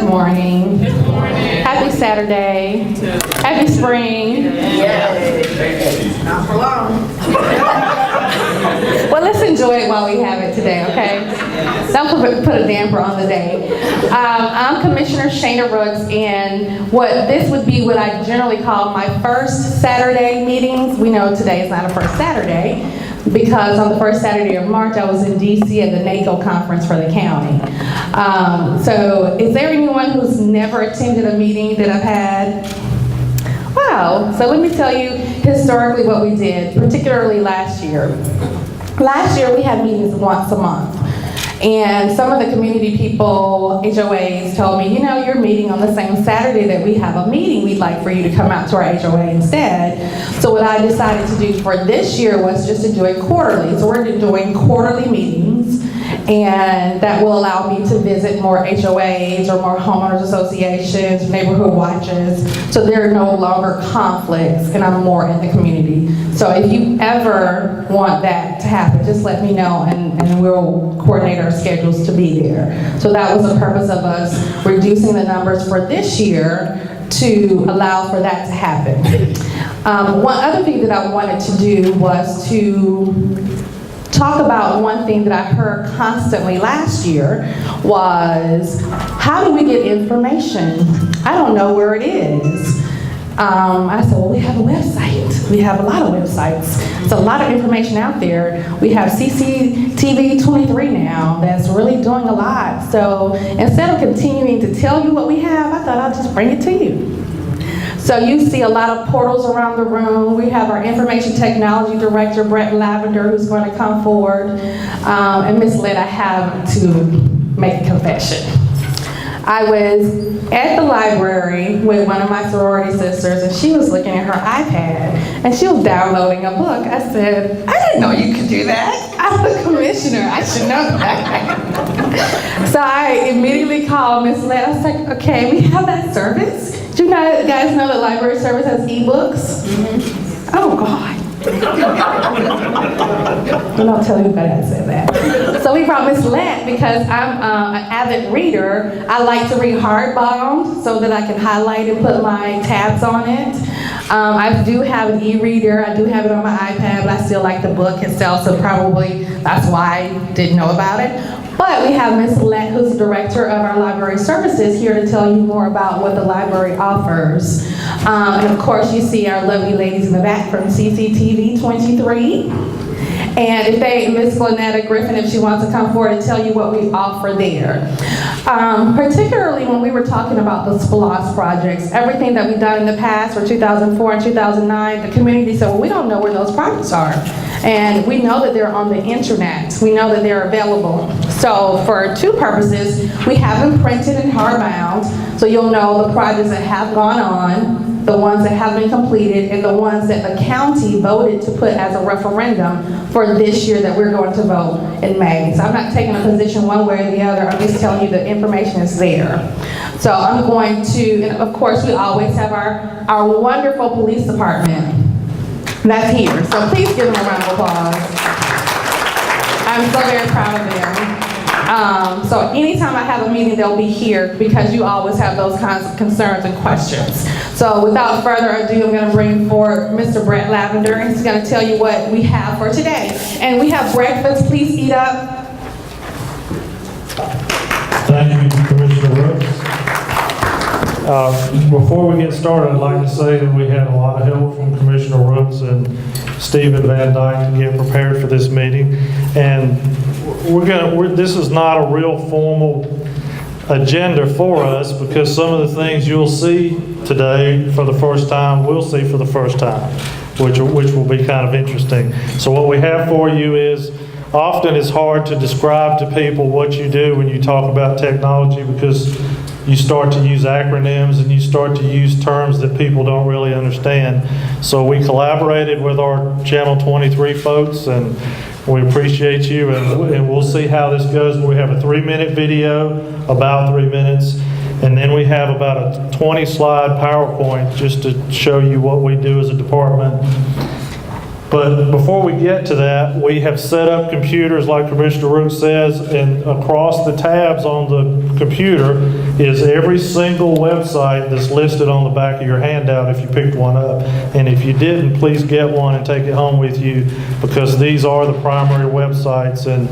morning. Good morning. Happy Saturday. Happy spring. Not for long. Well, let's enjoy it while we have it today, okay? Don't put a damper on the day. I'm Commissioner Shana Rooks, and this would be what I generally call my first Saturday meetings. We know today is not a first Saturday, because on the first Saturday of March, I was in D.C. at the NACO conference for the county. So is there anyone who's never attended a meeting that I've had? Wow, so let me tell you historically what we did, particularly last year. Last year we had meetings once a month. And some of the community people, HOAs, told me, you know, you're meeting on the same Saturday that we have a meeting. We'd like for you to come out to our HOA instead. So what I decided to do for this year was just to do it quarterly. So we're doing quarterly meetings, and that will allow me to visit more HOAs or more homeowners associations, neighborhood watches, so there are no longer conflicts and I'm more in the community. So if you ever want that to happen, just let me know and we'll coordinate our schedules to be there. So that was the purpose of us reducing the numbers for this year to allow for that to happen. One other thing that I wanted to do was to talk about one thing that I heard constantly last year was, how do we get information? I don't know where it is. I said, well, we have a website. We have a lot of websites. There's a lot of information out there. We have CCTV 23 now that's really doing a lot. So instead of continuing to tell you what we have, I thought I'd just bring it to you. So you see a lot of portals around the room. We have our Information Technology Director, Brett Lavender, who's going to come forward. And Ms. Lynn, I have to make a confession. I was at the library with one of my sorority sisters, and she was looking at her iPad, and she was downloading a book. I said, I didn't know you could do that. I'm the commissioner, I should know that. So I immediately called Ms. Lynn. I was like, okay, we have that service. Do you guys know that library service has ebooks? Mm-hmm. Oh, God. Don't tell anybody I said that. So we brought Miss Lynn because I'm an avid reader. I like to read hardbound so that I can highlight and put my tabs on it. I do have an e-reader. I do have it on my iPad, but I still like the book itself, so probably that's why I didn't know about it. But we have Ms. Lynn, who's the director of our library services, here to tell you more about what the library offers. And of course, you see our lovely ladies in the back from CCTV 23. And if Ms. Glenetta Griffin, if she wants to come forward and tell you what we offer there. Particularly when we were talking about the SPLOST projects, everything that we've done in the past for 2004 and 2009, the community said, well, we don't know where those projects are. And we know that they're on the internet. We know that they're available. So for two purposes, we have them printed and hardbound, so you'll know the projects that have gone on, the ones that have been completed, and the ones that the county voted to put as a referendum for this year that we're going to vote in May. So I'm not taking a position one way or the other. I'm just telling you the information is there. So I'm going to, and of course we always have our wonderful police department that's here. So please give them a round of applause. I'm so very proud of them. So anytime I have a meeting, they'll be here because you always have those kinds of concerns and questions. So without further ado, I'm going to bring forward Mr. Brett Lavender, and he's going to tell you what we have for today. And we have breakfast. Please eat up. Thank you, Commissioner Rooks. Before we get started, I'd like to say that we had a lot of help from Commissioner Rooks and Stephen Van Dyke to get prepared for this meeting. And this is not a real formal agenda for us, because some of the things you'll see today for the first time, we'll see for the first time, which will be kind of interesting. So what we have for you is, often it's hard to describe to people what you do when you talk about technology, because you start to use acronyms and you start to use terms that people don't really understand. So we collaborated with our Channel 23 folks, and we appreciate you, and we'll see how this goes. We have a 3-minute video, about 3 minutes, and then we have about a 20-slide PowerPoint just to show you what we do as a department. But before we get to that, we have set up computers, like Commissioner Rooks says, and across the tabs on the computer is every single website that's listed on the back of your handout if you picked one up. And if you didn't, please get one and take it home with you, because these are the primary websites, and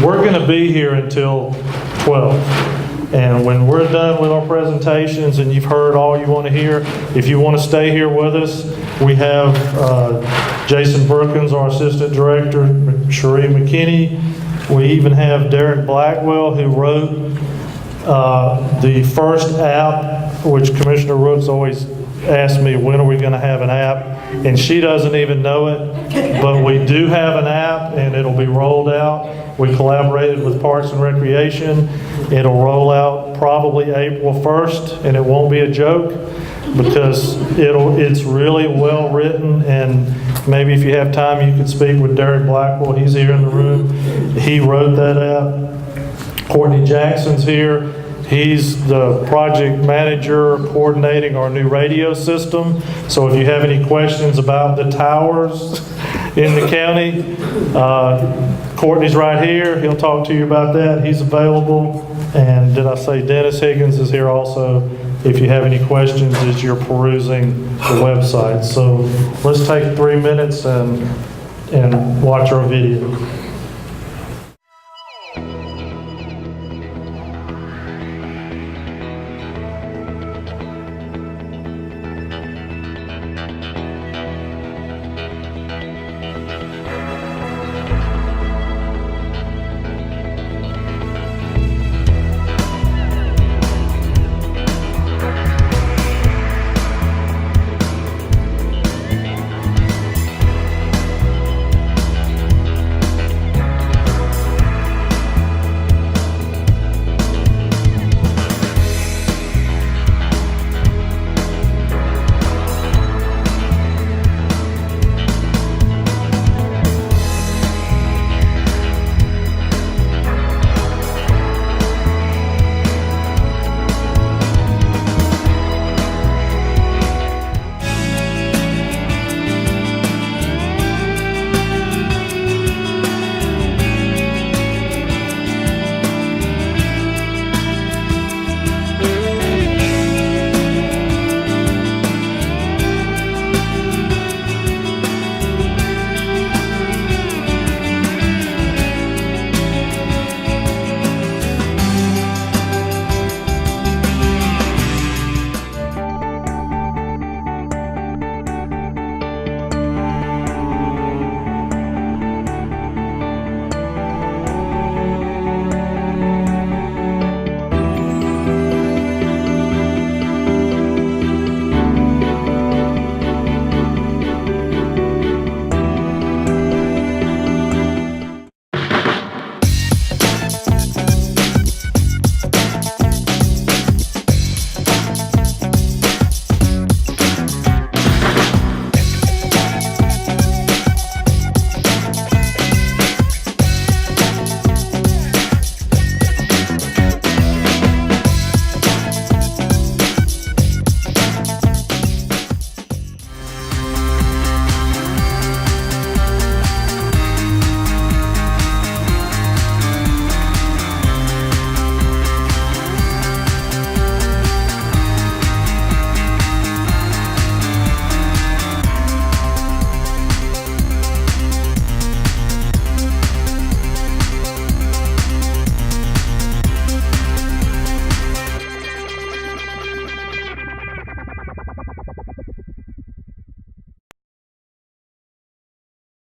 we're going to be here until 12. And when we're done with our presentations and you've heard all you want to hear, if you want to stay here with us, we have Jason Brookins, our Assistant Director, Sheree McKinney. We even have Derek Blackwell, who wrote the first app, which Commissioner Rooks always asks me, when are we going to have an app? And she doesn't even know it, but we do have an app, and it'll be rolled out. We collaborated with Parks and Recreation. It'll roll out probably April 1st, and it won't be a joke, because it's really well written. And maybe if you have time, you could speak with Derek Blackwell. He's here in the room. He wrote that app. Courtney Jackson's here. He's the project manager coordinating our new radio system. So if you have any questions about the towers in the county, Courtney's right here. He'll talk to you about that. He's available. And did I say Dennis Higgins is here also if you have any questions as you're perusing the website. So let's take 3 minutes and watch our video.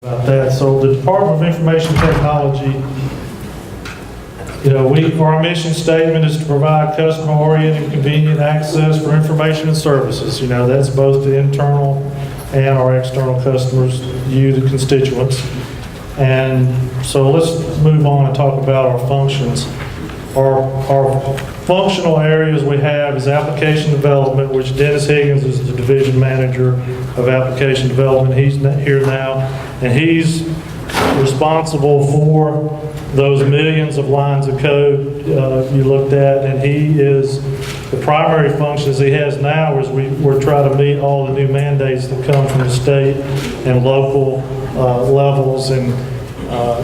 About that. So the Department of Information Technology, our mission statement is to provide customer-oriented and convenient access for information and services. That's both the internal and our external customers, you, the constituents. And so let's move on and talk about our functions. Our functional areas we have is application development, which Dennis Higgins is the division manager of application development. He's here now, and he's responsible for those millions of lines of code you looked at, and he is The primary functions he has now is we're trying to meet all the new mandates that come from the state and local levels, and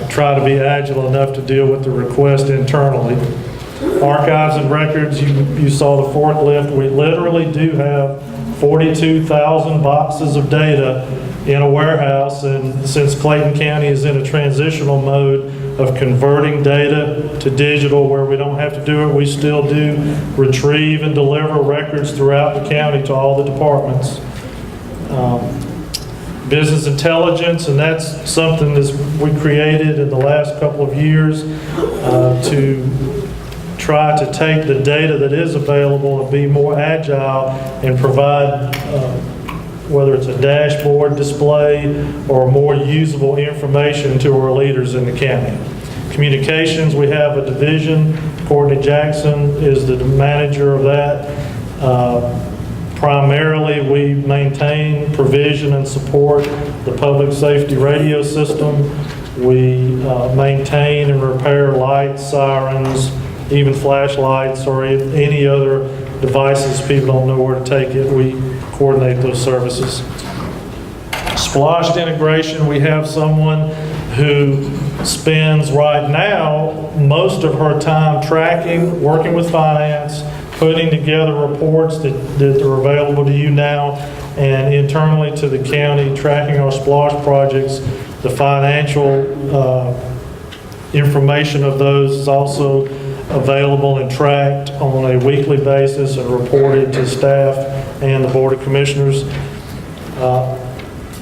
try to be agile enough to deal with the request internally. Archives and records, you saw the forklift. We literally do have 42,000 boxes of data in a warehouse, and since Clayton County is in a transitional mode of converting data to digital where we don't have to do it, we still do retrieve and deliver records throughout the county to all the departments. Business intelligence, and that's something that we created in the last couple of years to try to take the data that is available and be more agile and provide whether it's a dashboard display or more usable information to our leaders in the county. Communications, we have a division. Courtney Jackson is the manager of that. Primarily, we maintain, provision, and support the public safety radio system. We maintain and repair lights, sirens, even flashlights, or any other devices people don't know where to take it. We coordinate those services. Splosh integration, we have someone who spends right now most of her time tracking, working with finance, putting together reports that are available to you now, and internally to the county, tracking our Splosh projects. The financial information of those is also available and tracked on a weekly basis and reported to staff and the Board of Commissioners.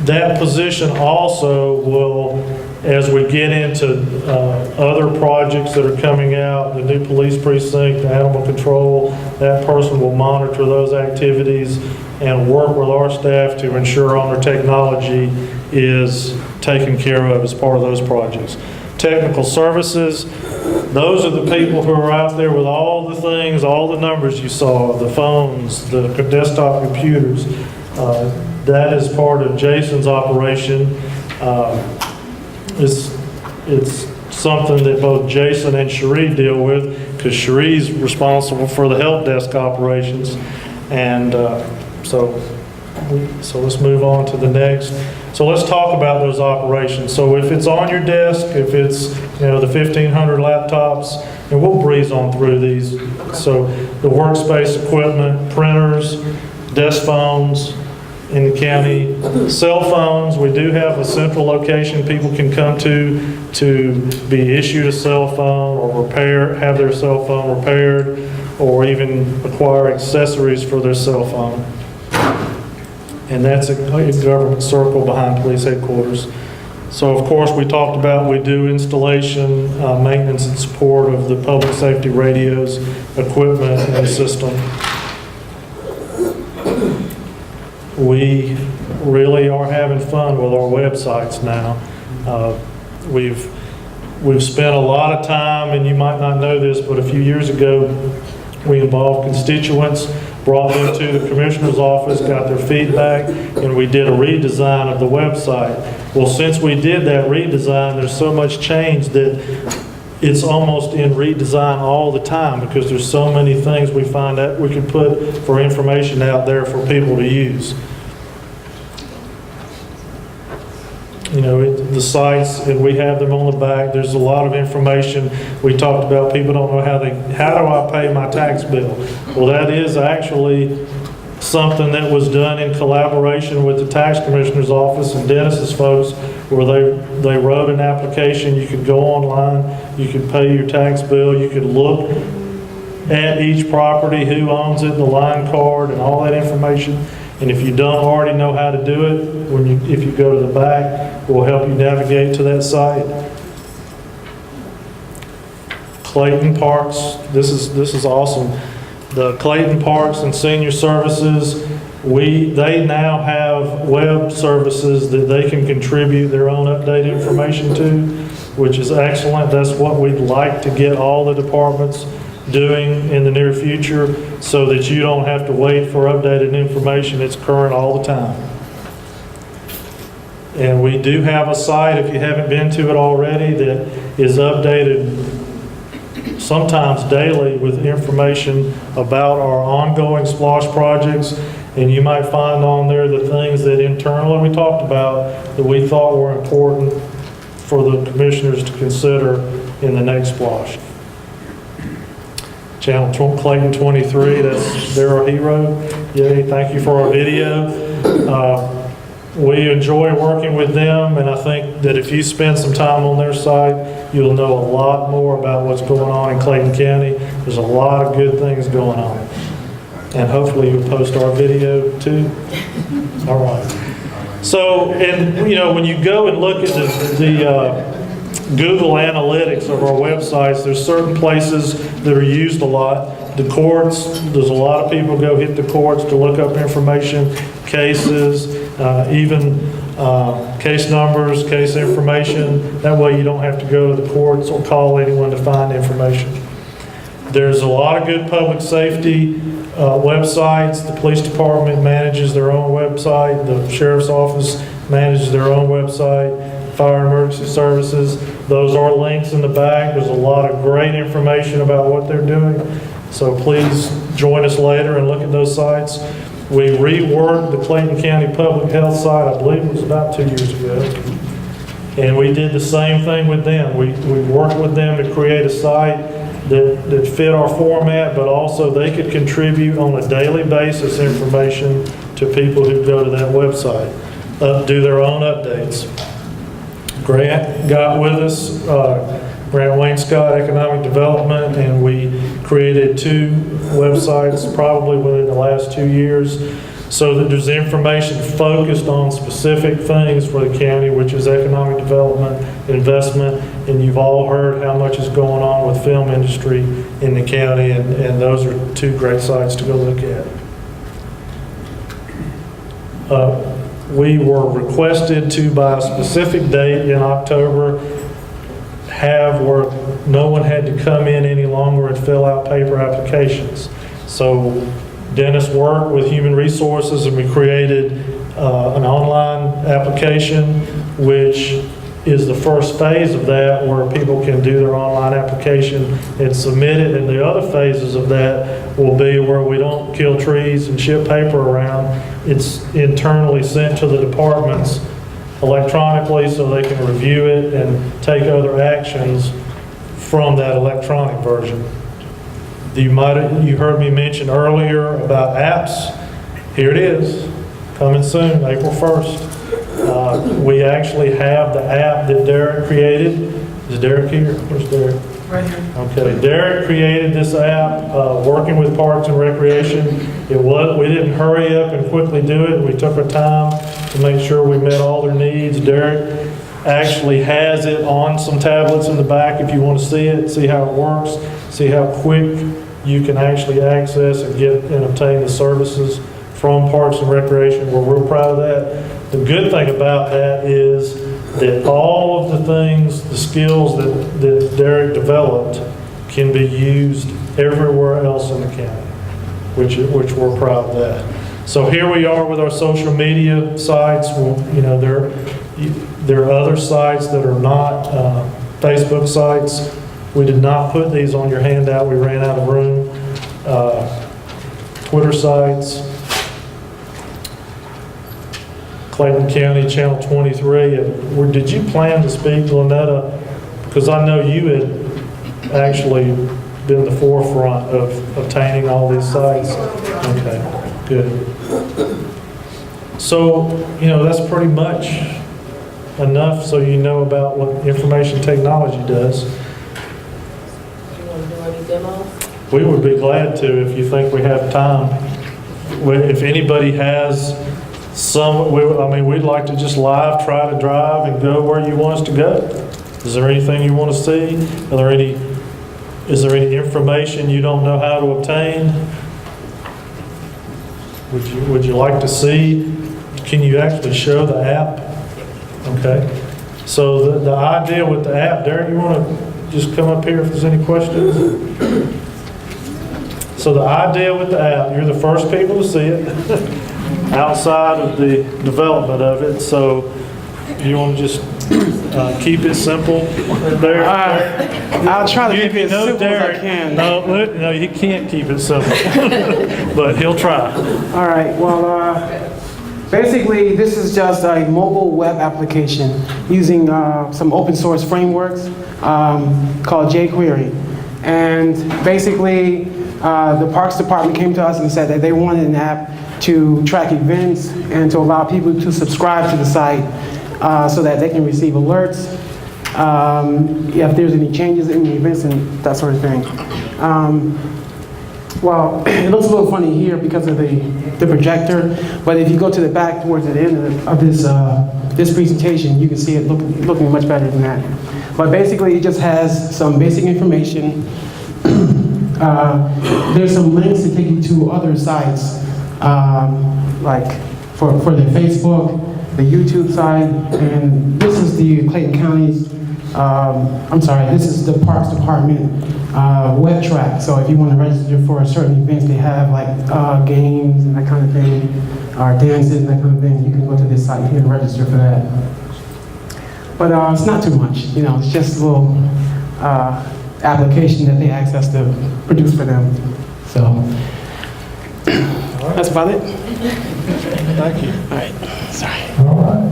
That position also will, as we get into other projects that are coming out, the new police precinct, the animal control, that person will monitor those activities and work with our staff to ensure our technology is taken care of as part of those projects. Technical services, those are the people who are out there with all the things, all the numbers you saw, the phones, the desktop computers. That is part of Jason's operation. It's something that both Jason and Cherie deal with, because Cherie's responsible for the help desk operations. And so let's move on to the next. So let's talk about those operations. So if it's on your desk, if it's, the 1,500 laptops, and we'll breeze on through these. So the workspace equipment, printers, desk phones in the county, cell phones, we do have a central location people can come to be issued a cell phone or have their cell phone repaired, or even acquire accessories for their cell phone. And that's a government circle behind police headquarters. So of course we talked about, we do installation, maintenance and support of the public safety radios, equipment and system. We really are having fun with our websites now. We've spent a lot of time, and you might not know this, but a few years ago we involved constituents, brought them to the commissioner's office, got their feedback, and we did a redesign of the website. Well, since we did that redesign, there's so much change that it's almost in redesign all the time, because there's so many things we find that we can put for information out there for people to use. The sites, and we have them on the back. There's a lot of information. We talked about people don't know how do I pay my tax bill? Well, that is actually something that was done in collaboration with the tax commissioner's office and Dennis's folks, where they wrote an application. You could go online, you could pay your tax bill, you could look at each property, who owns it, the line card, and all that information. And if you don't already know how to do it, if you go to the back, we'll help you navigate to that site. Clayton Parks, this is awesome. The Clayton Parks and Senior Services, they now have web services that they can contribute their own updated information to, which is excellent. That's what we'd like to get all the departments doing in the near future, so that you don't have to wait for updated information. It's current all the time. And we do have a site, if you haven't been to it already, that is updated sometimes daily with information about our ongoing SPLOSH projects, and you might find on there the things that internally we talked about that we thought were important for the commissioners to consider in the next SPLOSH. Channel Clayton 23, they're our hero. Yay, thank you for our video. We enjoy working with them, and I think that if you spend some time on their site, you'll know a lot more about what's going on in Clayton County. There's a lot of good things going on. And hopefully you'll post our video too. All right. So, and you know, when you go and look at the Google Analytics of our websites, there's certain places that are used a lot. The courts, there's a lot of people go hit the courts to look up information, cases, even case numbers, case information. That way you don't have to go to the courts or call anyone to find information. There's a lot of good public safety websites. The police department manages their own website. The sheriff's office manages their own website. Fire and emergency services. Those are links in the back. There's a lot of great information about what they're doing. So please join us later and look at those sites. We reworked the Clayton County Public Health site, I believe it was about 2 years ago. And we did the same thing with them. We worked with them to create a site that fit our format, but also they could contribute on a daily basis information to people who go to that website, do their own updates. Grant got with us, Grant Wayne Scott Economic Development, and we created 2 websites probably within the last 2 years so that there's information focused on specific things for the county, which is economic development, investment, and you've all heard how much is going on with film industry in the county, and those are 2 great sites to go look at. We were requested to, by a specific date in October, have where no one had to come in any longer and fill out paper applications. So Dennis worked with Human Resources and we created an online application, which is the first phase of that, where people can do their online application and submit it. And the other phases of that will be where we don't kill trees and ship paper around. It's internally sent to the departments electronically so they can review it and take other actions from that electronic version. You heard me mention earlier about apps. Here it is, coming soon, April 1st. We actually have the app that Derek created. Is Derek here? Where's Derek? Right here. Okay, Derek created this app, working with Parks and Recreation. We didn't hurry up and quickly do it. We took our time to make sure we met all their needs. Derek actually has it on some tablets in the back if you want to see it, see how it works, see how quick you can actually access and get and obtain the services from Parks and Recreation. We're real proud of that. The good thing about that is that all of the things, the skills that Derek developed can be used everywhere else in the county, which we're proud of that. So here we are with our social media sites. You know, there are other sites that are not Facebook sites. We did not put these on your handout. We ran out of room. Twitter sites. Clayton County Channel 23. Did you plan to speak, Lynetta? Because I know you had actually been the forefront of obtaining all these sites. Okay, good. So, you know, that's pretty much enough so you know about what information technology does. You want to do any demos? We would be glad to if you think we have time. If anybody has we'd like to just live try to drive and go where you want us to go. Is there anything you want to see? Is there any information you don't know how to obtain? Would you like to see? Can you actually show the app? Okay. So the idea with the app, Derek, you want to just come up here if there's any questions? So the idea with the app, you're the first people to see it outside of the development of it. So You want to just keep it simple there? I'll try to keep it as No, simple as I Derek, can. no, he can't keep it simple, but he'll try. All right, well, basically, this is just a mobile web application using some open source frameworks called jQuery. And basically, the Parks Department came to us and said that they wanted an app to track events and to allow people to subscribe to the site so that they can receive alerts if there's any changes in the events and that sort of thing. Well, it looks a little funny here because of the projector, but if you go to the back towards the end of this presentation, you can see it looking much better than that. But basically, it just has some basic information. There's some links to take you to other sites, like for the Facebook, the YouTube site, and this is the Clayton County's, this is the Parks Department web track. So if you want to register for certain events, they have like games and that kind of thing, or dances and that kind of thing, you can go to this site here and register for that. But it's not too much, it's just a little application that they asked us to produce for them. So that's about it. Thank you. All right, sorry. All right.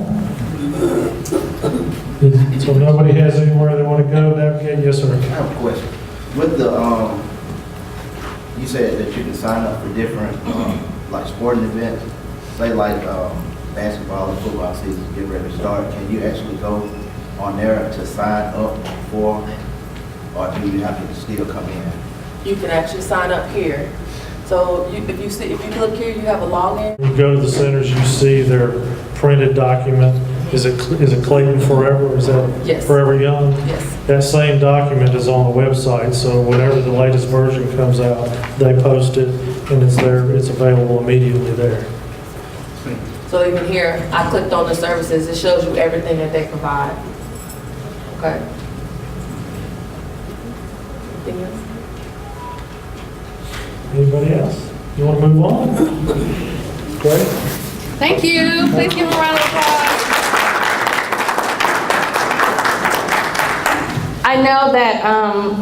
So nobody has anywhere they want to go, navigate? Yes, sir. I have a question. With the, you said that you can sign up for different, like sporting events, say like basketball and football season get ready to start. Can you actually go on there to sign up for, or do you have to still come in? You can actually sign up here. So if you look here, you have a login. You go to the centers, you see their printed document. Is it Clayton Forever? Is that Yes. Forever Young? Yes. That same document is on the website, so whenever the latest version comes out, they post it, and it's there. It's available immediately there. So even here, I clicked on the services. It shows you everything that they provide. Okay. Anything else? Anybody else? You want to move on? Great. Thank you. Please give a round of applause. I know that,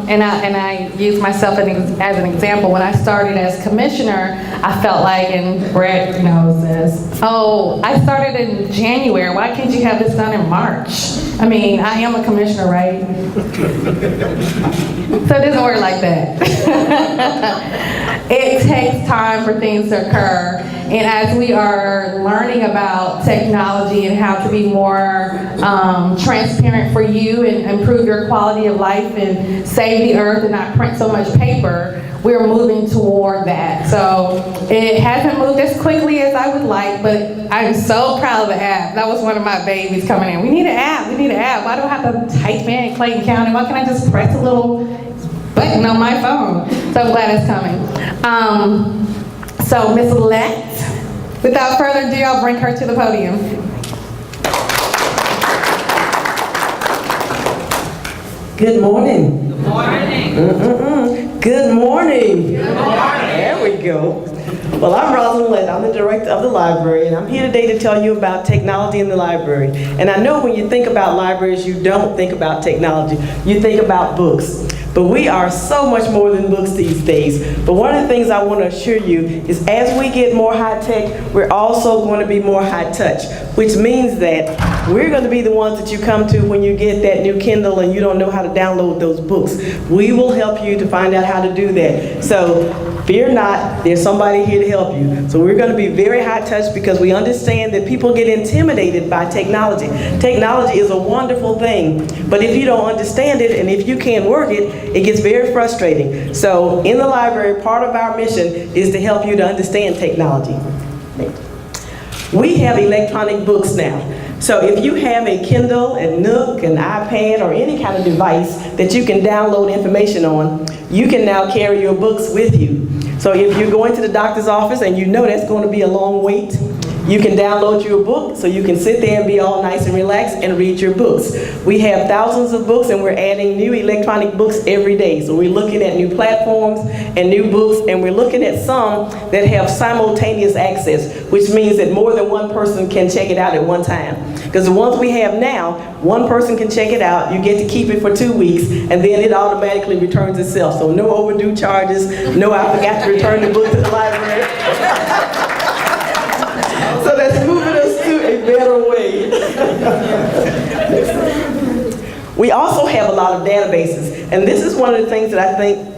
and I use myself as an example. When I started as commissioner, I felt like, and Brett knows this, oh, I started in January. Why can't you have this done in March? I mean, I am a commissioner, right? So it doesn't work like that. It takes time for things to occur. And as we are learning about technology and how to be more transparent for you and improve your quality of life and save the earth and not print so much paper, we're moving toward that. So it hasn't moved as quickly as I would like, but I'm so proud of the app. That was one of my babies coming in. We need an app. We need an app. Why do I have to type in Clayton County? Why can't I just press a little button on my phone? So I'm glad it's coming. So Ms. Lett, without further ado, I'll bring her to the podium. Good morning. Good morning. Good morning. Good morning. There we go. Well, I'm Rosalind Lett. I'm the director of the library, and I'm here today to tell you about technology in the library. And I know when you think about libraries, you don't think about technology. You think about books. But we are so much more than books these days. But one of the things I want to assure you is as we get more high-tech, we're also going to be more high-touch, which means that we're going to be the ones that you come to when you get that new Kindle and you don't know how to download those books. We will help you to find out how to do that. So fear not, there's somebody here to help you. So we're going to be very high-touch because we understand that people get intimidated by technology. Technology is a wonderful thing, but if you don't understand it and if you can't work it, it gets very frustrating. So in the library, part of our mission is to help you to understand technology. We have electronic books now. So if you have a Kindle, a Nook, an iPad, or any kind of device that you can download information on, you can now carry your books with you. So if you're going to the doctor's office and you know that's going to be a long wait, You can download your book so you can sit there and be all nice and relaxed and read your books. We have thousands of books and we're adding new electronic books every day. So we're looking at new platforms and new books, and we're looking at some that have simultaneous access, which means that more than one person can check it out at one time. Because the ones we have now, one person can check it out, you get to keep it for 2 weeks, and then it automatically returns itself. So no overdue charges, no I forgot to return the book to the library. So that's moving us to a better way. We also have a lot of databases, and this is one of the things that I think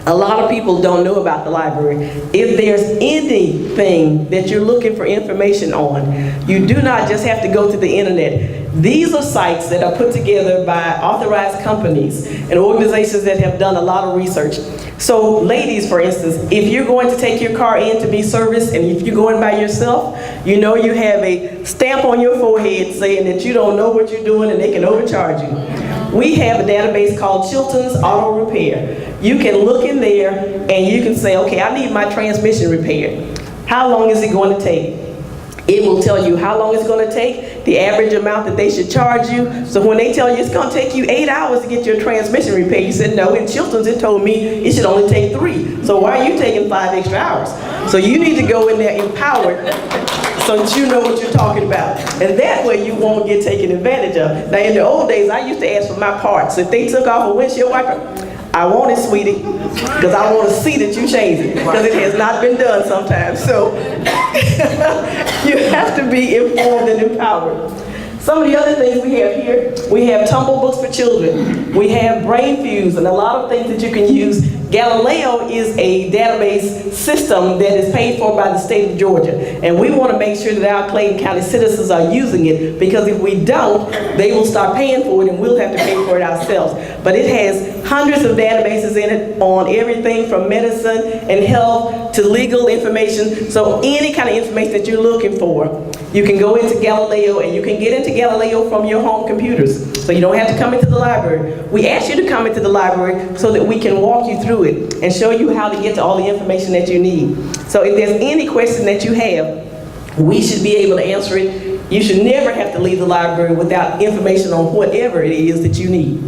a lot of people don't know about the library. If there's anything that you're looking for information on, you do not just have to go to the internet. These are sites that are put together by authorized companies and organizations that have done a lot of research. So ladies, for instance, if you're going to take your car in to be serviced, and if you're going by yourself, you know you have a stamp on your forehead saying that you don't know what you're doing and they can overcharge you. We have a database called Chilton's Auto Repair. You can look in there and you can say, okay, I need my transmission repaired. How long is it going to take? It will tell you how long it's going to take, the average amount that they should charge you. So when they tell you it's going to take you 8 hours to get your transmission repaired, you said, no, in Chilton's it told me it should only take 3. So why are you taking 5 extra hours? So you need to go in there empowered so that you know what you're talking about. And that way you won't get taken advantage of. Now in the old days, I used to ask for my parts. If they took off a windshield wiper, I want it, sweetie, because I want to see that you changed it, because it has not been done sometimes. So you have to be informed and empowered. Some of the other things we have here, we have tumble books for children. We have Brain Fuse and a lot of things that you can use. Galileo is a database system that is paid for by the state of Georgia. And we want to make sure that our Clayton County citizens are using it, because if we don't, they will start paying for it and we'll have to pay for it ourselves. But it has hundreds of databases in it on everything from medicine and health to legal information. So any kind of information that you're looking for, you can go into Galileo, and you can get into Galileo from your home computers. So you don't have to come into the library. We ask you to come into the library so that we can walk you through it and show you how to get to all the information that you need. So if there's any question that you have, we should be able to answer it. You should never have to leave the library without information on whatever it is that you need.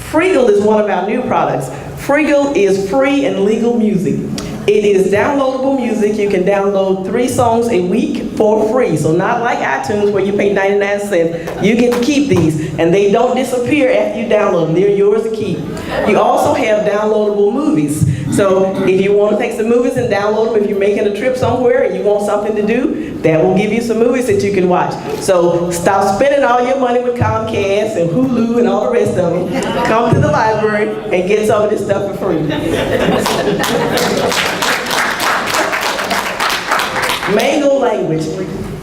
Freegal is one of our new products. Freegal is free and legal music. It is downloadable music. You can download 3 songs a week for free. So not like iTunes where you pay 99 cents. You get to keep these, and they don't disappear after you download them. They're yours to keep. You also have downloadable movies. So if you want to take some movies and download them, if you're making a trip somewhere and you want something to do, that will give you some movies that you can watch. So stop spending all your money with Comcast and Hulu and all the rest of them. Come to the library and get some of this stuff for free. Mango Language.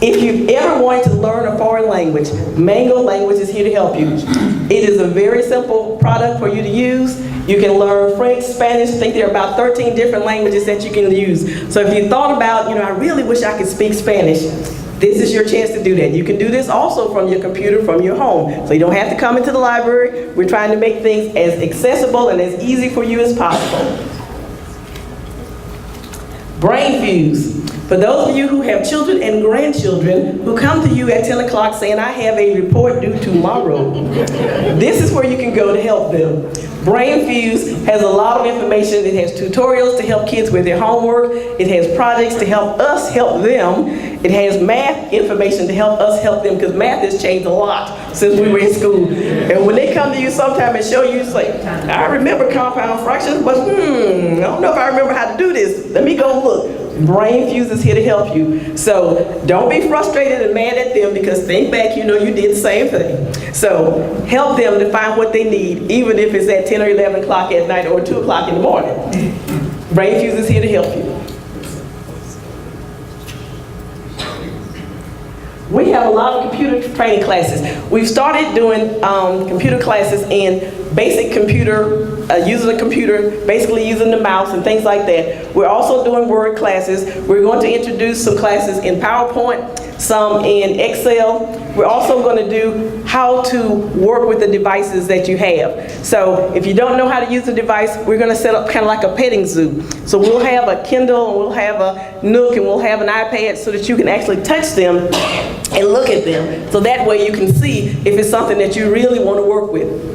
If you've ever wanted to learn a foreign language, Mango Language is here to help you. It is a very simple product for you to use. You can learn French, Spanish. I think there are about 13 different languages that you can use. So if you thought about, I really wish I could speak Spanish, this is your chance to do that. You can do this also from your computer, from your home. So you don't have to come into the library. We're trying to make things as accessible and as easy for you as possible. Brain Fuse. For those of you who have children and grandchildren who come to you at 10 o'clock saying, I have a report due tomorrow, this is where you can go to help them. Brain Fuse has a lot of information. It has tutorials to help kids with their homework. It has projects to help us help them. It has math information to help us help them, because math has changed a lot since we were in school. And when they come to you sometime and show you, it's like, I remember compound fractions, but I don't know if I remember how to do this. Let me go look. Brain Fuse is here to help you. So don't be frustrated and mad at them, because think back, you did the same thing. So help them to find what they need, even if it's at 10 or 11 o'clock at night or 2 o'clock in the morning. Brain Fuse is here to help you. We have a lot of computer training classes. We've started doing computer classes in basic computer, using a computer, basically using the mouse and things like that. We're also doing Word classes. We're going to introduce some classes in PowerPoint, some in Excel. We're also going to do how to work with the devices that you have. So if you don't know how to use the device, we're going to set up kind of like a petting zoo. So we'll have a Kindle, and we'll have a nook, and we'll have an iPad so that you can actually touch them and look at them. So that way you can see if it's something that you really want to work with.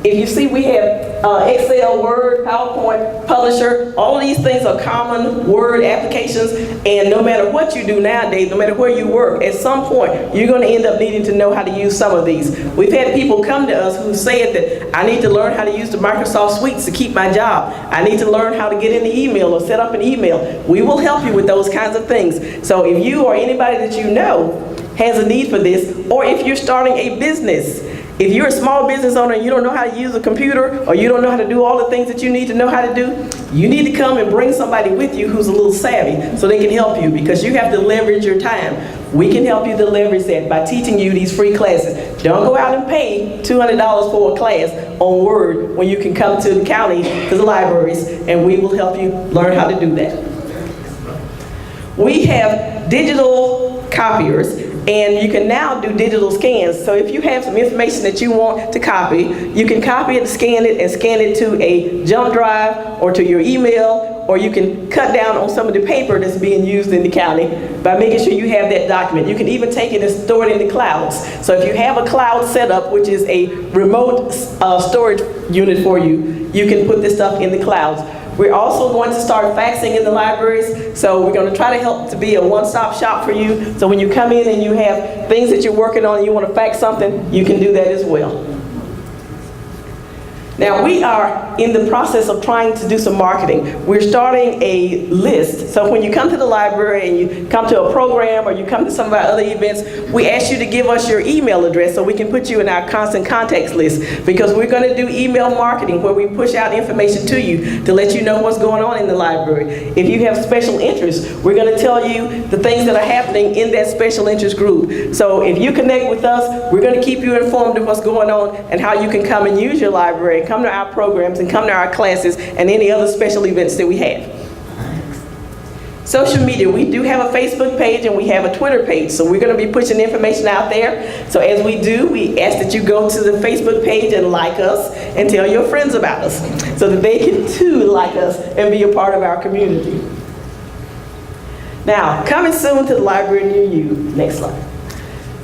If you see, we have Excel, Word, PowerPoint, Publisher. All of these things are common Word applications, and no matter what you do nowadays, no matter where you work, at some point, you're going to end up needing to know how to use some of these. We've had people come to us who said that I need to learn how to use the Microsoft suites to keep my job. I need to learn how to get into email or set up an email. We will help you with those kinds of things. So if you or anybody that you know has a need for this, or if you're starting a business, if you're a small business owner and you don't know how to use a computer, or you don't know how to do all the things that you need to know how to do, you need to come and bring somebody with you who's a little savvy so they can help you, because you have to leverage your time. We can help you to leverage that by teaching you these free classes. Don't go out and pay $200 for a class on Word when you can come to the county, to the libraries, and we will help you learn how to do that. We have digital copiers, and you can now do digital scans. So if you have some information that you want to copy, you can copy it, scan it to a jump drive or to your email, or you can cut down on some of the paper that's being used in the county by making sure you have that document. You can even take it and store it in the clouds. So if you have a cloud setup, which is a remote storage unit for you, you can put this stuff in the clouds. We're also going to start faxing in the libraries, so we're going to try to help to be a one-stop shop for you. So when you come in and you have things that you're working on and you want to fax something, you can do that as well. Now, we are in the process of trying to do some marketing. We're starting a list. So when you come to the library and you come to a program or you come to some of our other events, we ask you to give us your email address so we can put you in our constant contacts list, because we're going to do email marketing where we push out information to you to let you know what's going on in the library. If you have special interests, we're going to tell you the things that are happening in that special interest group. So if you connect with us, we're going to keep you informed of what's going on and how you can come and use your library, come to our programs and come to our classes and any other special events that we have. Social media, we do have a Facebook page and we have a Twitter page, so we're going to be pushing information out there. So as we do, we ask that you go to the Facebook page and like us and tell your friends about us so that they can too like us and be a part of our community. Now, coming soon to the library near you. Next slide.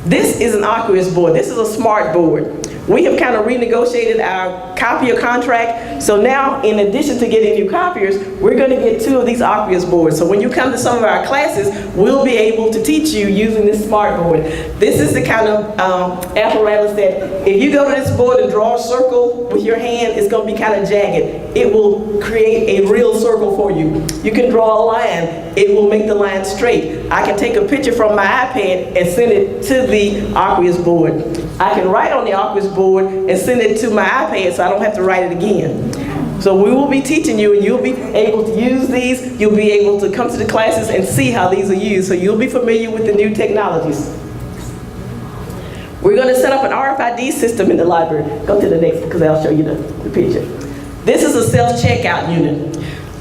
This is an aqueous board. This is a smart board. We have kind of renegotiated our copier contract, so now in addition to getting new copiers, we're going to get 2 of these aqueous boards. So when you come to some of our classes, we'll be able to teach you using this smart board. This is the kind of apparatus that if you go to this board and draw a circle with your hand, it's going to be kind of jagged. It will create a real circle for you. You can draw a line. It will make the line straight. I can take a picture from my iPad and send it to the aqueous board. I can write on the aqueous board and send it to my iPad so I don't have to write it again. So we will be teaching you, and you'll be able to use these. You'll be able to come to the classes and see how these are used, so you'll be familiar with the new technologies. We're going to set up an RFID system in the library. Go to the next, because I'll show you the picture. This is a self-checkout unit.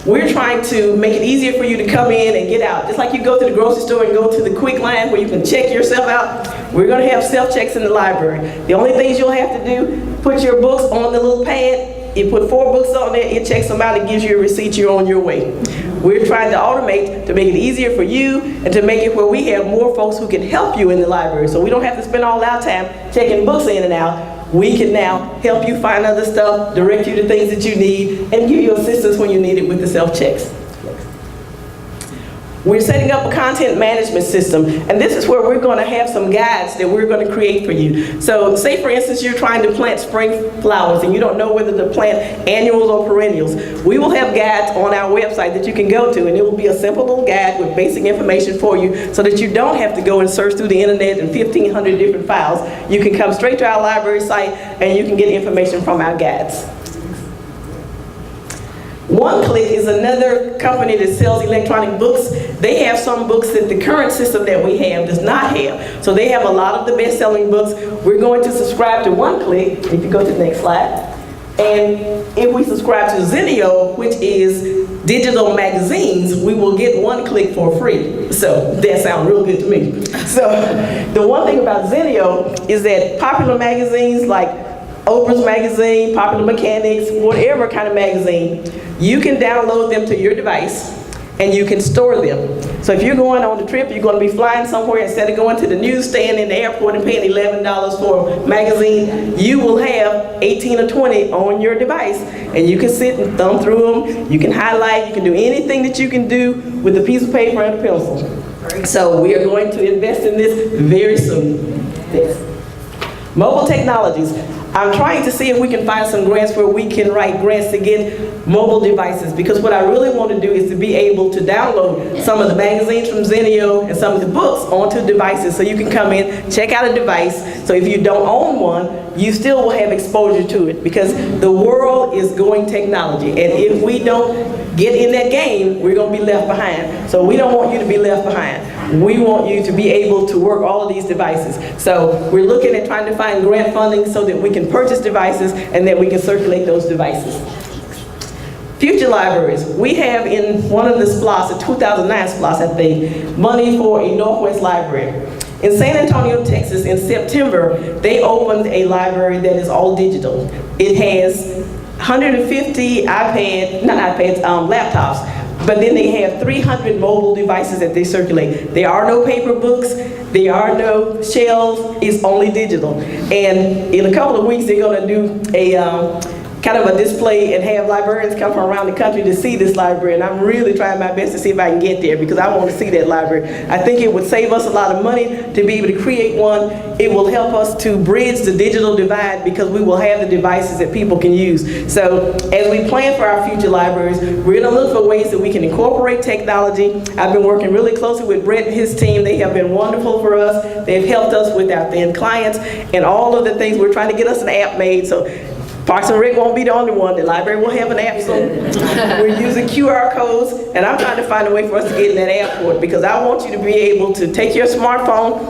We're trying to make it easier for you to come in and get out. Just like you go to the grocery store and go to the quick line where you can check yourself out, we're going to have self-checks in the library. The only things you'll have to do, put your books on the little pad. You put 4 books on there, it checks them out and gives you a receipt. You're on your way. We're trying to automate to make it easier for you and to make it where we have more folks who can help you in the library. So we don't have to spend all our time checking books in and out. We can now help you find other stuff, direct you to things that you need, and give you assistance when you need it with the self-checks. We're setting up a content management system, and this is where we're going to have some guides that we're going to create for you. So say, for instance, you're trying to plant spring flowers and you don't know whether to plant annuals or perennials. We will have guides on our website that you can go to, and it will be a simple little guide with basic information for you so that you don't have to go and search through the internet and 1,500 different files. You can come straight to our library site and you can get information from our guides. One Click is another company that sells electronic books. They have some books that the current system that we have does not have. So they have a lot of the best-selling books. We're going to subscribe to One Click, if you go to the next slide. And if we subscribe to Zenio, which is digital magazines, we will get One Click for free. So that sounds real good to me. So the one thing about Zenio is that popular magazines like Oprah's magazine, Popular Mechanics, whatever kind of magazine, you can download them to your device, and you can store them. So if you're going on the trip, you're going to be flying somewhere, instead of going to the newsstand in the airport and paying $11 for a magazine, you will have 18 or 20 on your device, and you can sit and thumb through them. You can highlight, you can do anything that you can do with a piece of paper and a pencil. So we are going to invest in this very soon. Yes. Mobile technologies. I'm trying to see if we can find some grants where we can write grants to get mobile devices, because what I really want to do is to be able to download some of the magazines from Zenio and some of the books onto devices, so you can come in, check out a device. So if you don't own one, you still will have exposure to it, because the world is going technology, and if we don't get in that game, we're going to be left behind. So we don't want you to be left behind. We want you to be able to work all of these devices. So we're looking at trying to find grant funding so that we can purchase devices and that we can circulate those devices. Future libraries. We have in one of the SPLOS, the 2009 SPLOS, I think, money for a Northwest library. In San Antonio, Texas, in September, they opened a library that is all digital. It has 150 laptops. But then they have 300 mobile devices that they circulate. There are no paper books, there are no shelves, it's only digital. And in a couple of weeks, they're gonna do a kind of a display and have librarians come from around the country to see this library. And I'm really trying my best to see if I can get there, because I want to see that library. I think it would save us a lot of money to be able to create one. It will help us to bridge the digital divide, because we will have the devices that people can use. So as we plan for our future libraries, we're going to look for ways that we can incorporate technology. I've been working really closely with Brett and his team. They have been wonderful for us. They've helped us with our thin clients and all of the things. We're trying to get us an app made. So Parks and Rec won't be the only one. The library will have an app soon. We're using QR codes, and I'm trying to find a way for us to get in that airport, because I want you to be able to take your smartphone,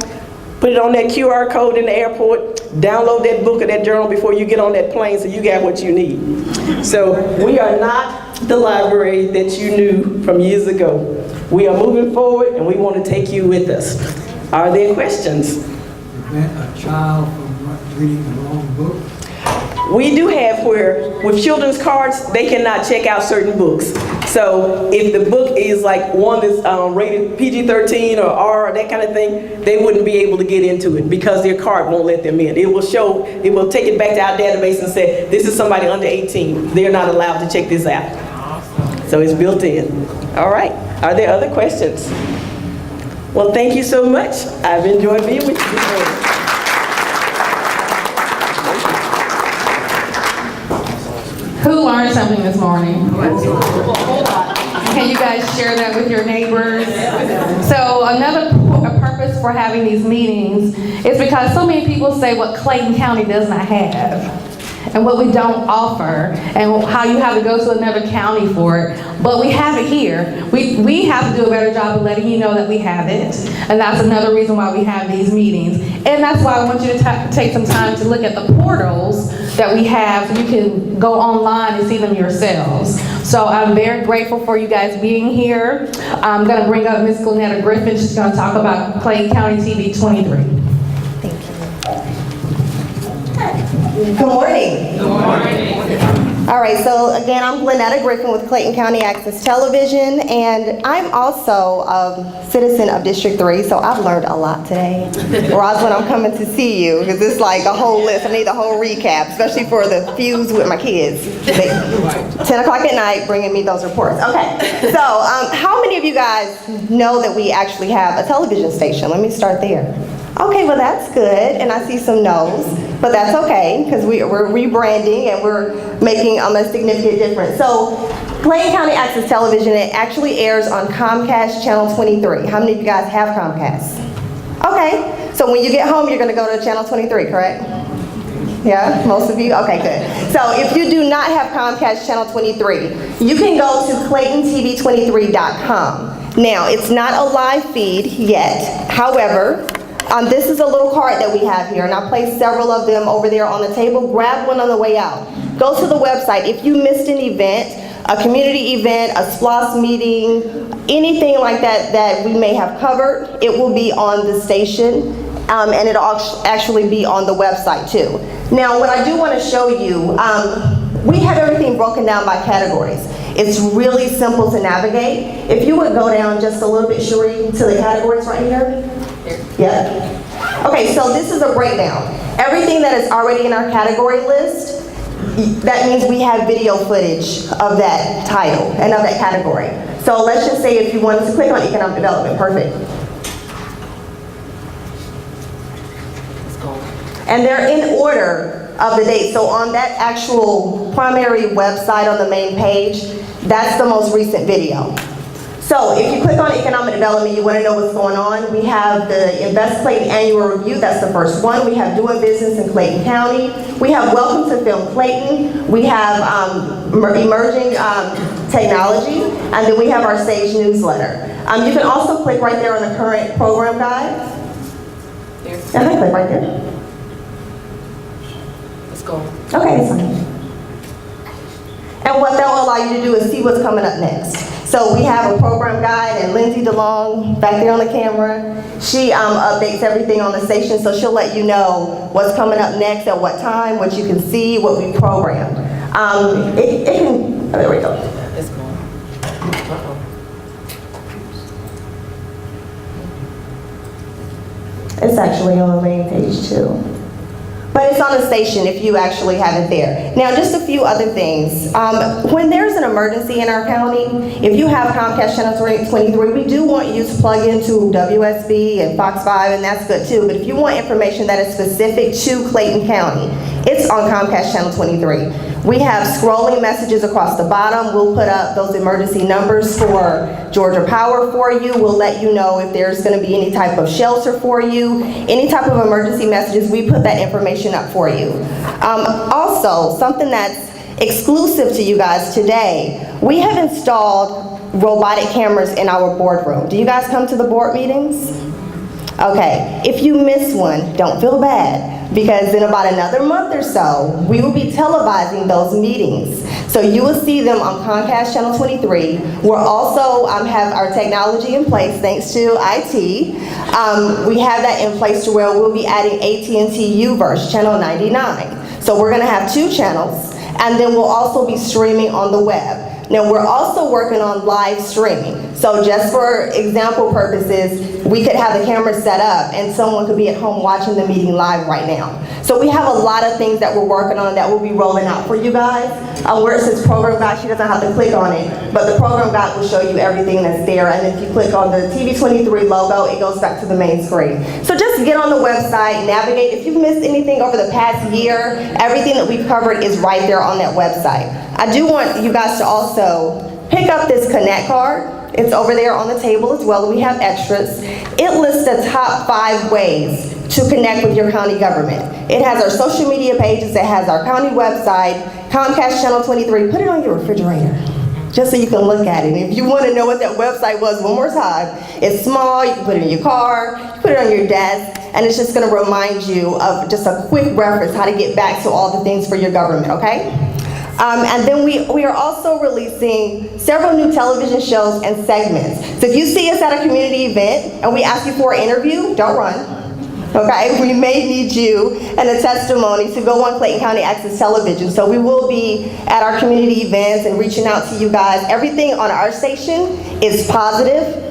put it on that QR code in the airport, download that book or that journal before you get on that plane, so you got what you need. So we are not the library that you knew from years ago. We are moving forward, and we want to take you with us. Are there questions? Prevent a child from reading the wrong book? We do have where, with children's cards, they cannot check out certain books. So if the book is like one that's rated PG-13 or R, that kind of thing, they wouldn't be able to get into it because their card won't let them in. It will show, it will take it back to our database and say, this is somebody under 18. They're not allowed to check this out. So it's built in. All right, are there other questions? Well, thank you so much. I've enjoyed being with you this morning. Who learned something this morning? Can you guys share that with your neighbors? So another purpose for having these meetings is because so many people say what Clayton County does not have, and what we don't offer, and how you have to go to another county for it. But we have it here. We have to do a better job of letting you know that we have it. And that's another reason why we have these meetings. And that's why I want you to take some time to look at the portals that we have, so you can go online and see them yourselves. So I'm very grateful for you guys being here. I'm going to bring up Ms. Glenetta Griffin. She's going to talk about Clayton County TV 23. Good morning. Good morning. All right, so again, I'm Glenetta Griffin with Clayton County Access Television, and I'm also a citizen of District 3, so I've learned a lot today. Rosalind, I'm coming to see you, because it's like a whole list. I need a whole recap, especially for the fuse with my kids. 10 o'clock at night, bringing me those reports. Okay, so how many of you guys know that we actually have a television station? Let me start there. Okay, well that's good, and I see some no's, but that's okay, because we're rebranding and we're making a significant difference. So, Clayton County Access Television, it actually airs on Comcast Channel 23. How many of you guys have Comcast? Okay, so when you get home, you're going to go to Channel 23, correct? Yeah, most of you? Okay, good. So if you do not have Comcast Channel 23, you can go to ClaytonTV23.com. Now, it's not a live feed yet. However, this is a little card that we have here, and I placed several of them over there on the table. Grab one on the way out. Go to the website. If you missed an event, a community event, a SPLOS meeting, anything like that that we may have covered, it will be on the station, and it'll actually be on the website too. Now, what I do want to show you, we have everything broken down by categories. It's really simple to navigate. If you would go down just a little bit, Cherie, to the categories right here. Yep. Okay, so this is a breakdown. Everything that is already in our category list, that means we have video footage of that title and of that category. So let's just say if you wanted to click on economic development, perfect. And they're in order of the date. So on that actual primary website on the main page, that's the most recent video. So if you click on economic development, you want to know what's going on. We have the Invest Clayton Annual Review, that's the first one. We have Doing Business in Clayton County. We have Welcome to Film Clayton. We have Emerging Technology. And then we have our Sage newsletter. You can also click right there on the current program guide. And I click right there. Let's go. Okay, it's fine. And what that will allow you to do is see what's coming up next. So we have a program guide, and Lindsay DeLong, back there on the camera, she updates everything on the station, so she'll let you know what's coming up next, at what time, what you can see, what we programmed. It can, oh, there we go. Let's go. It's actually on the main page too. But it's on the station if you actually have it there. Now, just a few other things. When there's an emergency in our county, if you have Comcast Channel 23, we do want you to plug into WSB and Fox 5, and that's good too. But if you want information that is specific to Clayton County, it's on Comcast Channel 23. We have scrolling messages across the bottom. We'll put up those emergency numbers for Georgia Power for you. We'll let you know if there's going to be any type of shelter for you, any type of emergency messages. We put that information up for you. Also, something that's exclusive to you guys today, we have installed robotic cameras in our boardroom. Do you guys come to the board meetings? Okay, if you miss one, don't feel bad, because in about another month or so, we will be televising those meetings. So you will see them on Comcast Channel 23. We're also have our technology in place, thanks to IT. We have that in place to where we'll be adding AT&T UVerse, Channel 99. So we're gonna have 2 channels, and then we'll also be streaming on the web. Now, we're also working on live streaming. So just for example purposes, we could have the camera set up and someone could be at home watching the meeting live right now. So we have a lot of things that we're working on that we'll be rolling out for you guys. Where it says program guide, she doesn't have to click on it, but the program guide will show you everything that's there. And if you click on the TV23 logo, it goes back to the main screen. So just get on the website, navigate. If you've missed anything over the past year, everything that we've covered is right there on that website. I do want you guys to also pick up this Connect card. It's over there on the table as well. We have extras. It lists the top 5 ways to connect with your county government. It has our social media pages, it has our county website, Comcast Channel 23. Put it on your refrigerator, just so you can look at it. And if you want to know what that website was one more time, it's small, you can put it in your car, you put it on your desk, and it's just going to remind you of just a quick reference how to get back to all the things for your government, okay? And then we are also releasing several new television shows and segments. So if you see us at a community event and we ask you for an interview, don't run. Okay, we may need you and a testimony to go on Clayton County Access Television. So we will be at our community events and reaching out to you guys. Everything on our station is positive,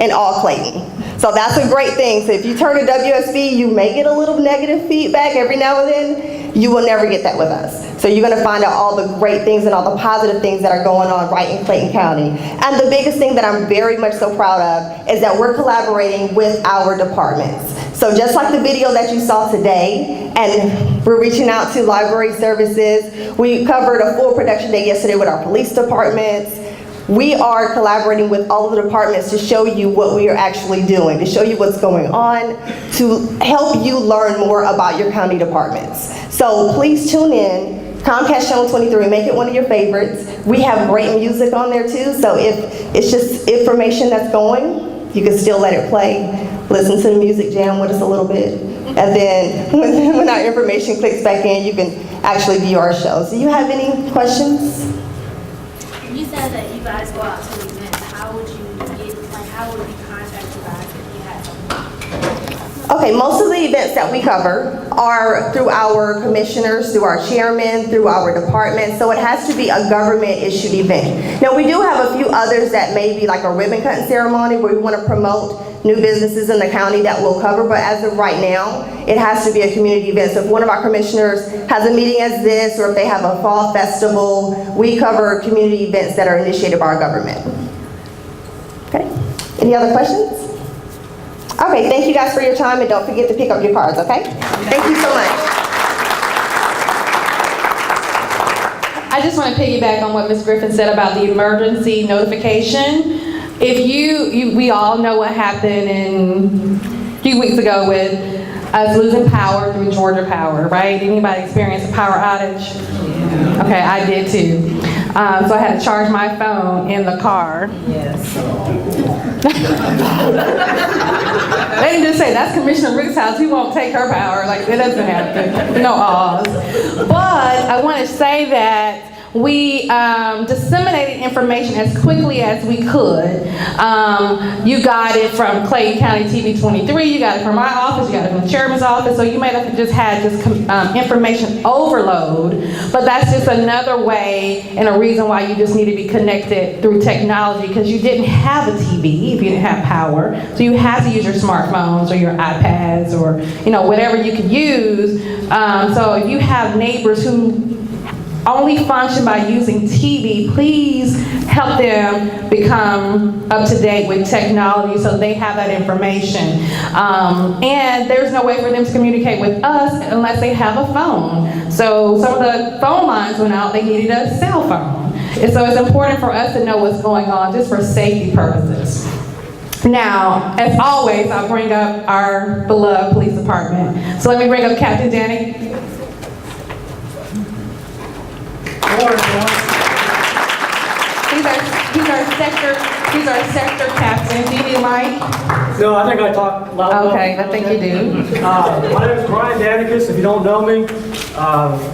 and all Clayton. So that's a great thing. So if you turn to WSB, you may get a little negative feedback every now and then. You will never get that with us. So you're gonna find out all the great things and all the positive things that are going on right in Clayton County. And the biggest thing that I'm very much so proud of is that we're collaborating with our departments. So just like the video that you saw today, and we're reaching out to library services. We covered a full production day yesterday with our police departments. We are collaborating with all of the departments to show you what we are actually doing, to show you what's going on, to help you learn more about your county departments. So please tune in, Comcast Channel 23, make it one of your favorites. We have great music on there too, so if it's just information that's going, you can still let it play, listen to the music, jam with us a little bit, and then when our information clicks back in, you can actually view our shows. Do you have any questions? You said that you guys go out to events. How would you contact you guys if you had something? Okay, most of the events that we cover are through our commissioners, through our chairmen, through our departments, so it has to be a government-issued event. Now, we do have a few others that may be like a ribbon cutting ceremony where we want to promote new businesses in the county that we'll cover, but as of right now, it has to be a community event. So if one of our commissioners has a meeting as this, or if they have a fall festival, we cover community events that are initiated by our government. Okay, any other questions? Okay, thank you guys for your time, and don't forget to pick up your cards, okay? Thank you so much. I just want to piggyback on what Ms. Griffin said about the emergency notification. If we all know what happened a few weeks ago with us losing power through Georgia Power, right? Anybody experience a power outage? Okay, I did too. So I had to charge my phone in the car. Yes. They didn't just say, that's Commissioner Rooks' house, he won't take her power. Like, it doesn't happen. No ahs. But I want to say that we disseminated information as quickly as we could. You got it from Clayton County TV 23, you got it from my office, you got it from the chairman's office, so you may have just had information overload, but that's just another way and a reason why you just need to be connected through technology, because you didn't have a TV if you didn't have power, so you had to use your smartphones or your iPads or whatever you could use. So if you have neighbors who only function by using TV, please help them become up to date with technology so they have that information. And there's no way for them to communicate with us unless they have a phone. So some of the phone lines went out, they needed a cell phone. And so it's important for us to know what's going on just for safety purposes. Now, as always, I'll bring up our beloved police department. So let me bring up Captain Danny. He's our sector captain. Do you need a mic? No, I think I talk loud enough. Okay, I think you do. My name is Brian Danicus. If you don't know me,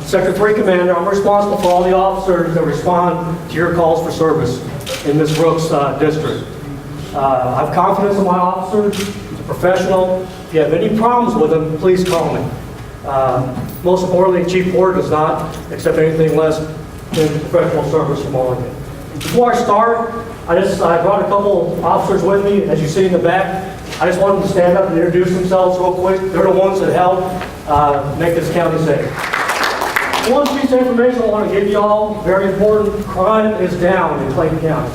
Sector 3 Commander. I'm responsible for all the officers that respond to your calls for service in this Rooks district. I have confidence in my officers. He's a professional. If you have any problems with him, please call me. Most importantly, Chief Ward does not accept anything less than professional service from all of you. Before I start, I brought a couple officers with me, as you see in the back. I just want them to stand up and introduce themselves real quick. They're the ones that help make this county safe. One piece of information I want to give you all, very important, crime is down in Clayton County.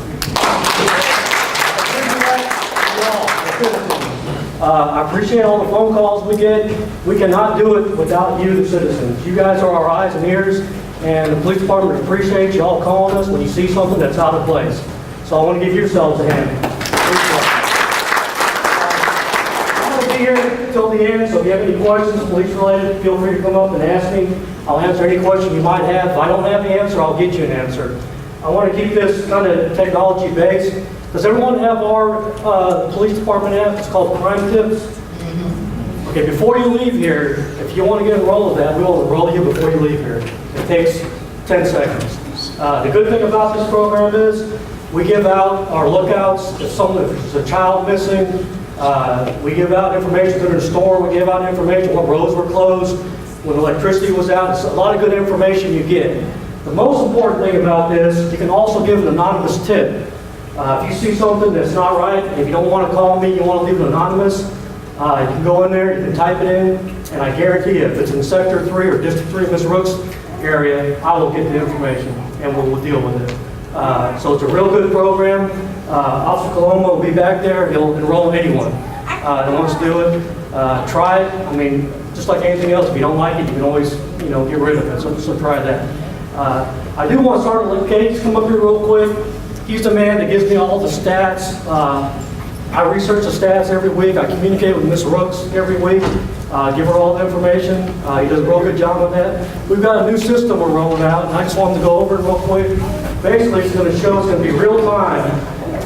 I appreciate all the phone calls we get. We cannot do it without you, the citizens. You guys are our eyes and ears, and the police department appreciates you all calling us when you see something that's out of place. So I want to give yourselves a hand. I'm going to be here until the end, so if you have any questions, police related, feel free to come up and ask me. I'll answer any question you might have. If I don't have the answer, I'll get you an answer. I want to keep this kind of technology based. Does everyone have our police department app? It's called Crime Tips. Okay, before you leave here, if you want to get enrolled with that, we will enroll you before you leave here. It takes 10 seconds. The good thing about this program is we give out our lookouts. If there's a child missing, we give out information to the store. We give out information what roads were closed, when electricity was out. It's a lot of good information you get. The most important thing about this, you can also give an anonymous tip. If you see something that's not right, if you don't want to call me, you want to leave it anonymous, you can go in there, you can type it in, and I guarantee you, if it's in Sector 3 or District 3, Ms. Rooks area, I will get the information, and we'll deal with it. So it's a real good program. Officer Coloma will be back there. He'll enroll anyone that wants to do it. Try it. I mean, just like anything else, if you don't like it, you can always, get rid of it. So try that. I do want to start with Kate. Come up here real quick. He's the man that gives me all the stats. I research the stats every week. I communicate with Ms. Rooks every week. Give her all the information. He does a real good job on that. We've got a new system we're rolling out, and I just wanted to go over it real quick. Basically, it's going to show, it's going to be real time.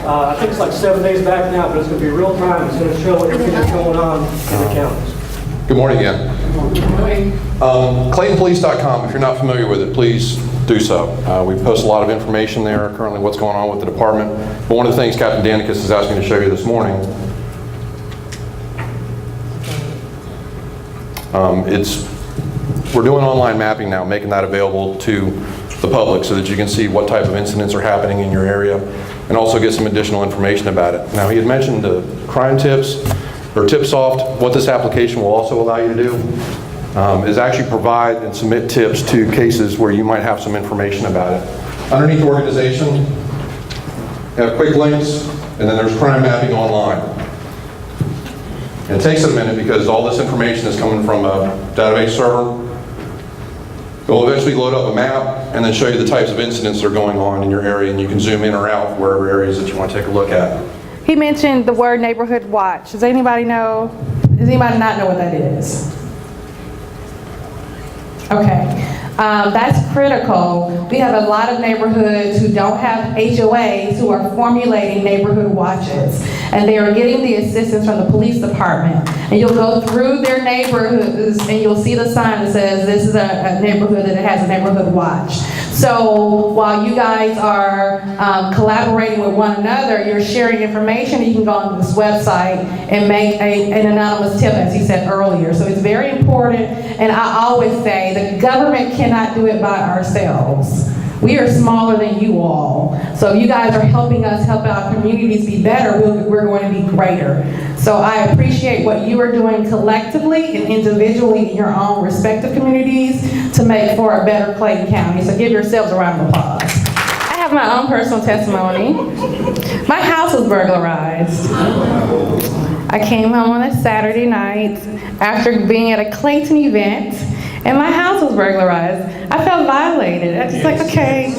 I think it's like 7 days back now, but it's going to be real time. It's going to show everything that's going on in the counties. Good morning again. ClaytonPolice.com, if you're not familiar with it, please do so. We post a lot of information there, currently what's going on with the department. But one of the things Captain Danicus has asked me to show you this morning We're doing online mapping now, making that available to the public so that you can see what type of incidents are happening in your area and also get some additional information about it. Now, he had mentioned crime tips or TipSoft. What this application will also allow you to do is actually provide and submit tips to cases where you might have some information about it. Underneath the organization, you have quick links, and then there's crime mapping online. And it takes a minute because all this information is coming from a database server. It'll eventually load up a map and then show you the types of incidents that are going on in your area, and you can zoom in or out wherever areas that you want to take a look at. He mentioned the word neighborhood watch. Does anybody know? Does anybody not know what that is? Okay. That's critical. We have a lot of neighborhoods who don't have HOAs who are formulating neighborhood watches, and they are getting the assistance from the police department. And you'll go through their neighborhoods and you'll see the sign that says this is a neighborhood that has a neighborhood watch. So while you guys are collaborating with one another, you're sharing information. You can go on this website and make an anonymous tip, as he said earlier. So it's very important, and I always say the government cannot do it by ourselves. We are smaller than you all. So if you guys are helping us help our communities be better, we're going to be greater. So I appreciate what you are doing collectively and individually in your own respective communities to make for a better Clayton County. So give yourselves a round of applause. I have my own personal testimony. My house was burglarized. I came home on a Saturday night after being at a Clayton event, and my house was burglarized. I felt violated. I was just like, okay,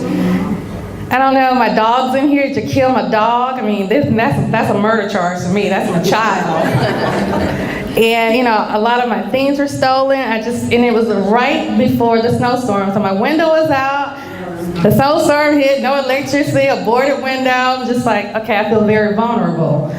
I don't know, my dog's in here. Did you kill my dog? I mean, that's a murder charge to me. That's my child. And, you know, a lot of my things were stolen. And it was right before the snowstorm. So my window was out. The snowstorm hit, no electricity, a boarded window. I'm just like, okay, I feel very vulnerable.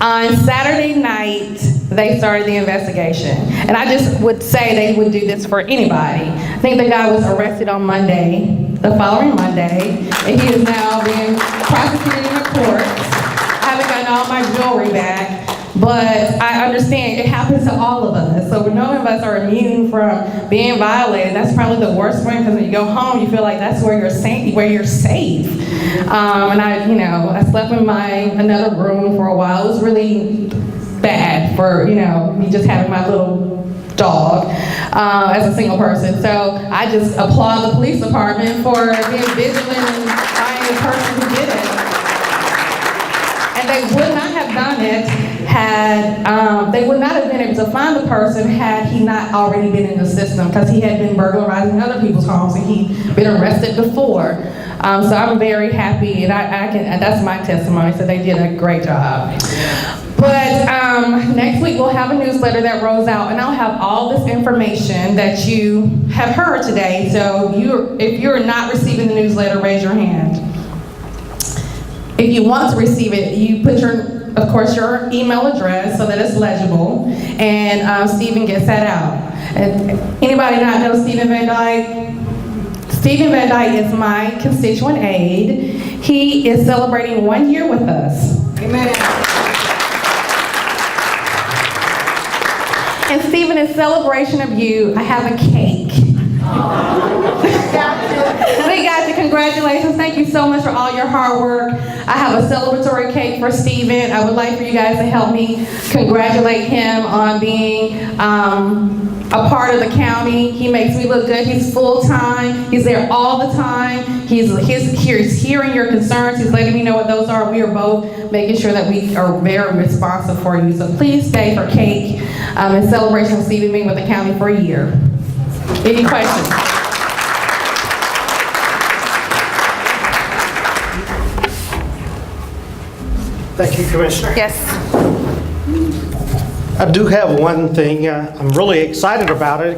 On Saturday night, they started the investigation. And I just would say they would do this for anybody. I think the guy was arrested on Monday, the following Monday, and he is now being prosecuted in the court. I haven't gotten all my jewelry back, but I understand it happens to all of us. So none of us are immune from being violated. That's probably the worst one, because when you go home, you feel like that's where you're safe. And I slept in another room for a while. It was really bad for, me just having my little dog as a single person. So I just applaud the police department for being vigilant and finding the person who did it. And they would not have done it they would not have been able to find the person had he not already been in the system, because he had been burglarizing other people's homes and he'd been arrested before. So I'm very happy, and that's my testimony, so they did a great job. But next week we'll have a newsletter that rolls out, and I'll have all this information that you have heard today. So if you're not receiving the newsletter, raise your hand. If you want to receive it, you put of course, your email address so that it's legible, and Stephen gets that out. And anybody not know Stephen Van Dyke? Stephen Van Dyke is my constituent aide. He is celebrating 1 year with us. Amen. And Stephen, in celebration of you, I have a cake. We got you. Congratulations. Thank you so much for all your hard work. I have a celebratory cake for Stephen. I would like for you guys to help me congratulate him on being a part of the county. He makes me look good. He's full-time. He's there all the time. He's hearing your concerns. He's letting me know what those are. We are both making sure that we are very responsive for you. So please stay for cake in celebration of Stephen being with the county for a year. Any questions? Thank you, Commissioner. Yes. I do have one thing. I'm really excited about it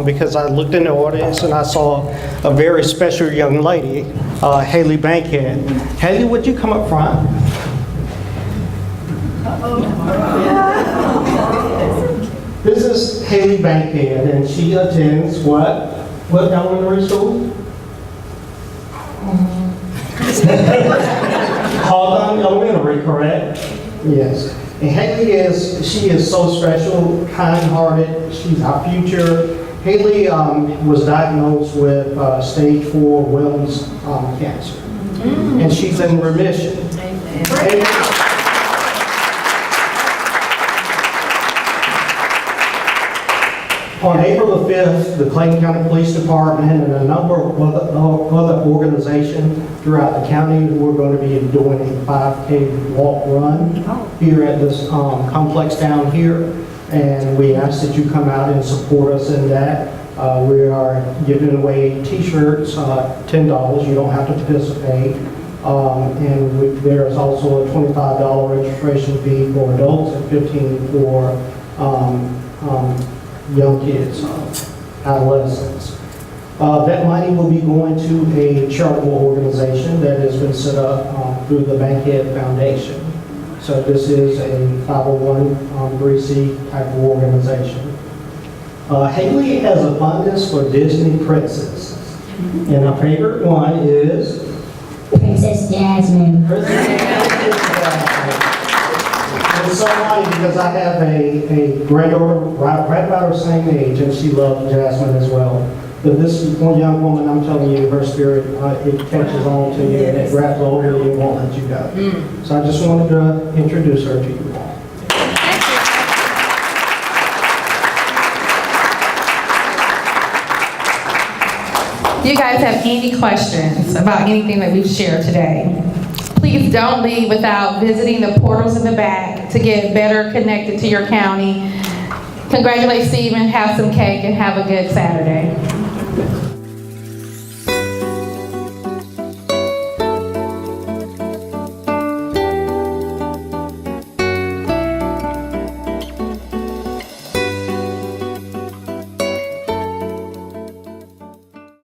because I looked in the audience and I saw a very special young lady, Haley Bankhead. Haley, would you come up front? This is Haley Bankhead, and she attends what elementary school? Hawthorne Elementary, correct? Yes. And Haley she is so special, kind-hearted. She's our future. Haley was diagnosed with stage 4 Wilms cancer, and she's in remission. Amen. On April the 5th, the Clayton County Police Department and a number of other organizations throughout the county, we're going to be doing a 5K walk run here at this complex down here. And we ask that you come out and support us in that. We are giving away t-shirts, $10. You don't have to participate. And there is also a $25 registration fee for adults and $15 for young kids, adolescents. That money will be going to a charitable organization that has been set up through the Bankhead Foundation. So this is a 501c type of organization. Haley has abundance for Disney princesses. And our favorite one is Princess Jasmine. It's so funny because I have a granddaughter right about her same age, and she loves Jasmine as well. But this one young woman, I'm telling you, her spirit, it catches on to you and it grabs hold of you and won't let you go. So I just wanted to introduce her to you all. Do you guys have any questions about anything that we've shared today? Please don't leave without visiting the portals in the back to get better connected to your county. Congratulate Stephen, have some cake, and have a good Saturday.